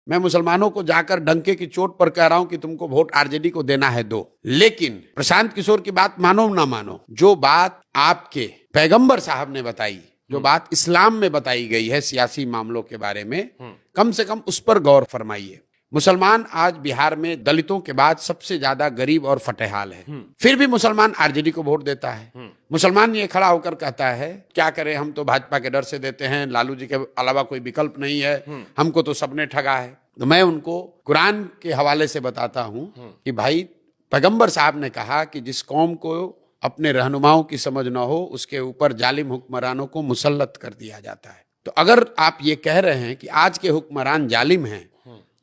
मैं मुसलमानों को जाकर डंके की चोट पर कह रहा हूं कि तुमको वोट आरजेडी को देना है दो, लेकिन प्रशांत किशोर की बात मानो ना मानो, जो बात आपके पैगंबर साहब ने बताई, जो बात इस्लाम में बताई गई है सियासी मामलों के बारे में, कम से कम उस पर गौर फरमाइए। मुसलमान आज बिहार में दलितों के बाद सबसे ज्यादा गरीब और फटेहाल है, फिर भी मुसलमान आरजेडी को वोट देता है। मुसलमान ये खड़ा होकर कहता है क्या करें, हम तो भाजपा के डर से देते हैं, लालू जी के अलावा कोई विकल्प नहीं है, हमको तो सबने ठगा है। तो मैं उनको कुरान के हवाले से बताता हूं कि भाई पैगंबर साहब ने कहा कि जिस कौम को अपने रहनुमाओं की समझ न हो उसके ऊपर जालिम हुक्मरानों को मुसल्लत कर दिया जाता है। तो अगर आप ये कह रहे हैं कि आज के हुक्मरान जालिम हैं,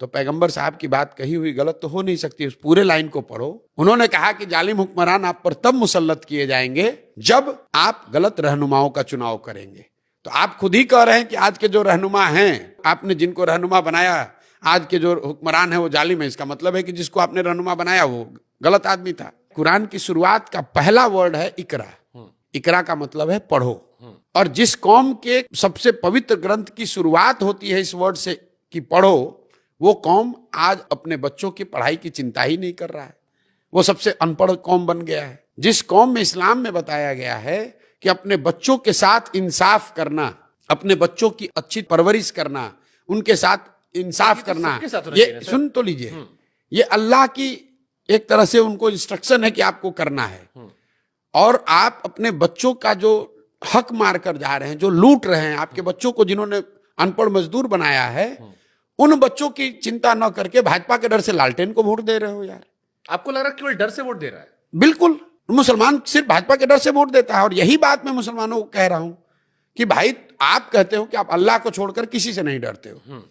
तो पैगंबर साहब की बात कही हुई गलत तो हो नहीं सकती। उस पूरे लाइन को पढ़ो। उन्होंने कहा कि जालिम हुक्मरान आप पर तब मुसल्लत किए जाएंगे जब आप गलत रहनुमाओं का चुनाव करेंगे। तो आप खुद ही कह रहे हैं कि आज के जो रहनुमा हैं, आपने जिनको रहनुमा बनाया, आज के जो हुक्मरान है वो जालिम है। इसका मतलब है कि जिसको आपने रहनुमा बनाया वो गलत आदमी था। कुरान की शुरुआत का पहला वर्ड है इकरा। इकरा का मतलब है पढ़ो। और जिस कौम के सबसे पवित्र ग्रंथ की शुरुआत होती है इस वर्ड से कि पढ़ो, वो कौम आज अपने बच्चों की पढ़ाई की चिंता ही नहीं कर रहा है। वो सबसे अनपढ़ कौम बन गया है। जिस कौम में इस्लाम में बताया गया है कि अपने बच्चों के साथ इंसाफ करना, अपने बच्चों की अच्छी परवरिश करना, उनके साथ इंसाफ करना, ये सुन तो लीजिए, ये अल्लाह की एक तरह से उनको इंस्ट्रक्शन है कि आपको करना है। और आप अपने बच्चों का जो हक मार कर जा रहे हैं, जो लूट रहे हैं, आपके बच्चों को जिन्होंने अनपढ़ मजदूर बनाया है, उन बच्चों की चिंता न करके भाजपा के डर से लालटेन को वोट दे रहे हो। यार आपको लग रहा है केवल डर से वोट दे रहा है? बिल्कुल, मुसलमान सिर्फ भाजपा के डर से वोट देता है। और यही बात मैं मुसलमानों को कह रहा हूं कि भाई आप कहते हो कि आप अल्लाह को छोड़कर किसी से नहीं डरते हो,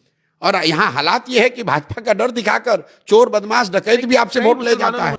और यहाँ हालात ये है कि भाजपा का डर दिखाकर चोर बदमाश डकैत भी आपसे वोट ले जाता है।